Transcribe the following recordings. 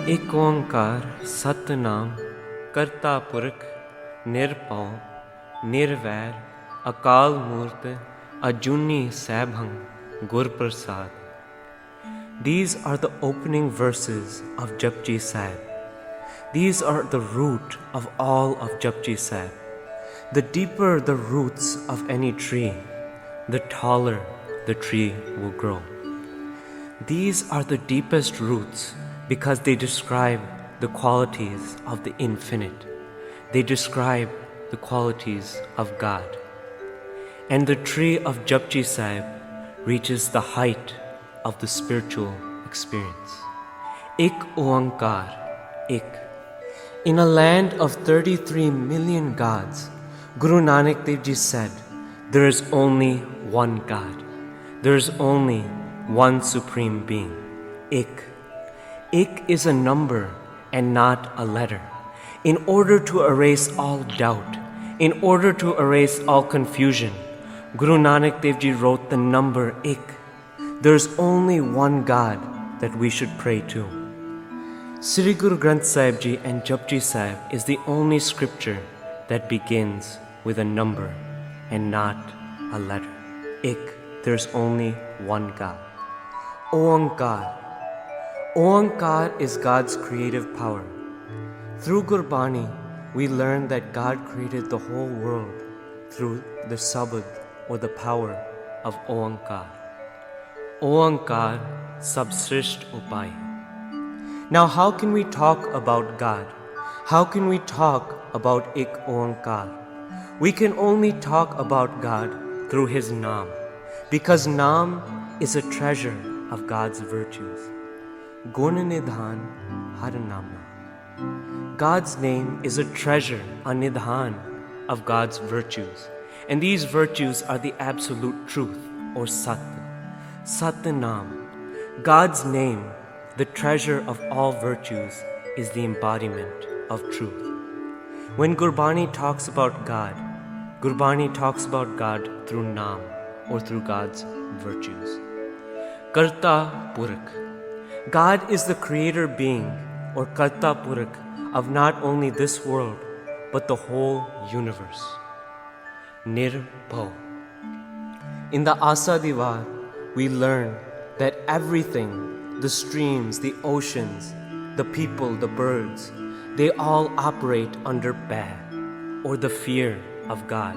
एक ओंकार सतनाम करता पुरख निरपौ निर्वैर अकाल मूर्त अजूनी सैभं गुर प्रसाद. These are the opening verses of Japji Sahib. These are the root of all of Japji Sahib. The deeper the roots of any tree, the taller the tree will grow. These are the deepest roots because they describe the qualities of the infinite. They describe the qualities of God. And the tree of Japji Sahib reaches the height of the spiritual experience. Ik Oankar, Ik. In a land of 33 million gods, Guru Nanak Dev Ji said, there is only one God. There is only one supreme being. Ik. Ik is a number and not a letter. In order to erase all doubt, in order to erase all confusion, Guru Nanak Dev Ji wrote the number Ik. There is only one God that we should pray to. Sri Guru Granth Sahib Ji and Japji Sahib is the only scripture that begins with a number and not a letter. Ik. There is only one God. Oankar. Oankar is God's creative power. Through Gurbani, we learn that God created the whole world through the sabad or the power of Oankar. Oankar Sabsrisht Upay. Now how can we talk about God? How can we talk about Ik Oankar? We can only talk about God through His Naam, because Naam is a treasure of God's virtues. Gun Nidhan Har Nama. God's name is a treasure, a nidhan of God's virtues. And these virtues are the absolute truth or Sat. Sat Naam. God's name, the treasure of all virtues, is the embodiment of truth. When Gurbani talks about God, Gurbani talks about God through Naam or through God's virtues. Karta Purakh. God is the creator being or Karta Purakh of not only this world but the whole universe. Nirbhav. In the Asa Divar, we learn that everything, the streams, the oceans, the people, the birds, they all operate under Bha or the fear of God.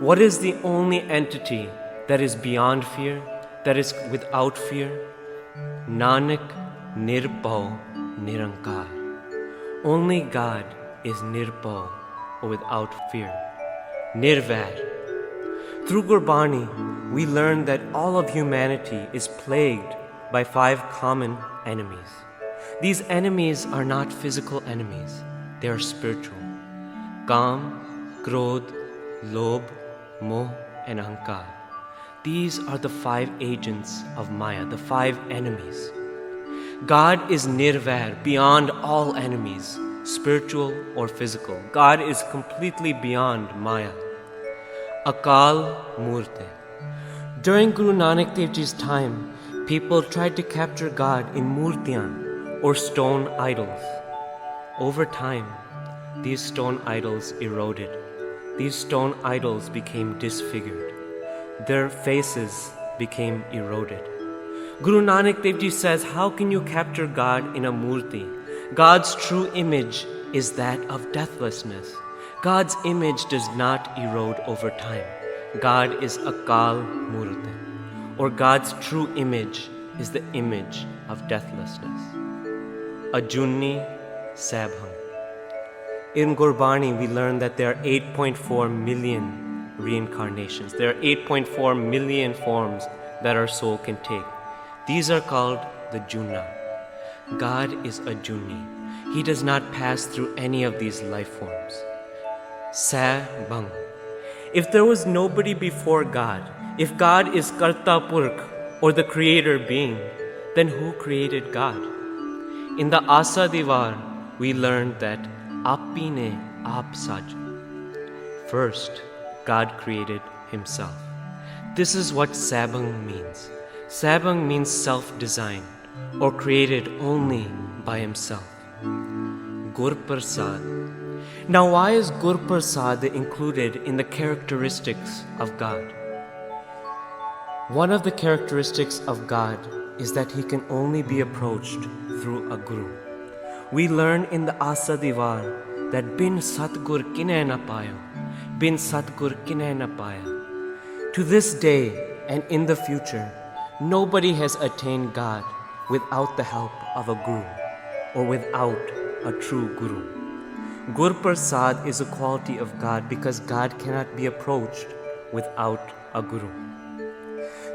What is the only entity that is beyond fear, that is without fear? Nanak Nirbhav Nirankar. Only God is Nirbhav or without fear. Nirvair. Through Gurbani, we learn that all of humanity is plagued by 5 common enemies. These enemies are not physical enemies, they are spiritual. Kam, Krodh, Lobh, Moh, and Ahankar. These are the 5 agents of Maya, the 5 enemies. God is Nirvair, beyond all enemies, spiritual or physical. God is completely beyond Maya. Akal Murte. During Guru Nanak Dev Ji's time, people tried to capture God in murtiyan or stone idols. Over time, these stone idols eroded. These stone idols became disfigured. Their faces became eroded. Guru Nanak Dev Ji says, how can you capture God in a murti? God's true image is that of deathlessness. God's image does not erode over time. God is Akal Murti, or God's true image is the image of deathlessness. Ajuni Sabham. In Gurbani, we learn that there are 8.4 million reincarnations. There are 8.4 million forms that our soul can take. These are called the Juna. God is a Juni. He does not pass through any of these life forms. Sabham. If there was nobody before God, if God is Karta Purakh or the creator being, then who created God? In the Asa Divar, we learned that Apine Aap Saj. First, God created Himself. This is what Sabang means. Sabang means self-designed or created only by himself. Gur Prasad. Now, why is Gur Prasad included in the characteristics of God? One of the characteristics of God is that he can only be approached through a guru. We learn in the Asa Divar that bin Satgur kinay na payo, bin Satgur kinay na paya. To this day and in the future, nobody has attained God without the help of a guru or without a true guru. Gur Prasad is a quality of God because God cannot be approached without a guru.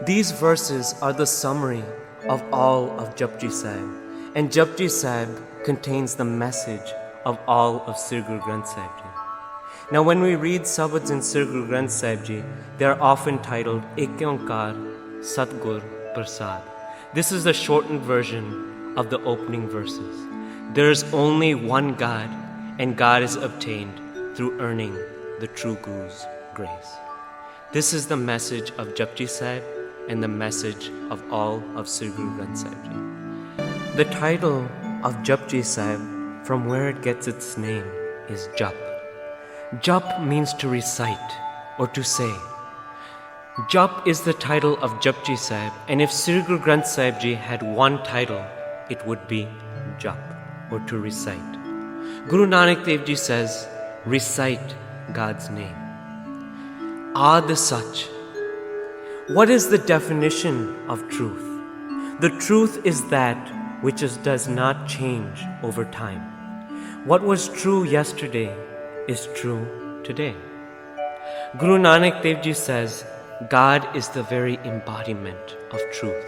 These verses are the summary of all of Japji Sahib, and Japji Sahib contains the message of all of Sri Guru Granth Sahib Ji. Now when we read sabads in Sri Guru Granth Sahib Ji, they are often titled Ek Onkar Satgur Prasad. This is the shortened version of the opening verses. There is only one God, and God is obtained through earning the true Guru's grace. This is the message of Japji Sahib and the message of all of Sri Guru Granth Sahib Ji. The title of Japji Sahib, from where it gets its name, is Jap. Jap means to recite or to say. Jap is the title of Japji Sahib, and if Sri Guru Granth Sahib Ji had one title, it would be Jap, or to recite. Guru Nanak Dev Ji says, recite God's name. Ad Sach. What is the definition of truth? The truth is that which does not change over time. What was true yesterday is true today. Guru Nanak Dev Ji says, God is the very embodiment of truth.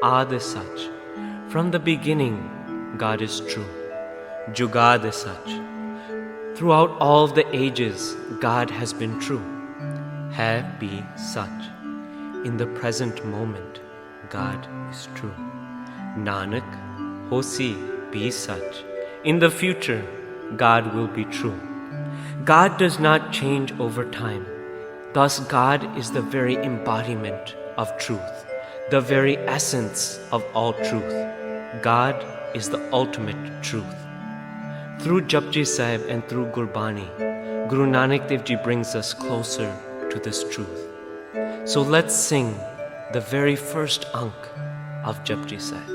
Ad Sach. From the beginning, God is true. Jugad Sach. Throughout all of the ages, God has been true. Hai Bhi Sach. In the present moment, God is true. Nanak, Hosi Bhi Sach. In the future, God will be true. God does not change over time. Thus, God is the very embodiment of truth, the very essence of all truth. God is the ultimate truth. Through Japji Sahib and through Gurbani, Guru Nanak Dev Ji brings us closer to this truth. So let's sing the very first Ank of Japji Sahib.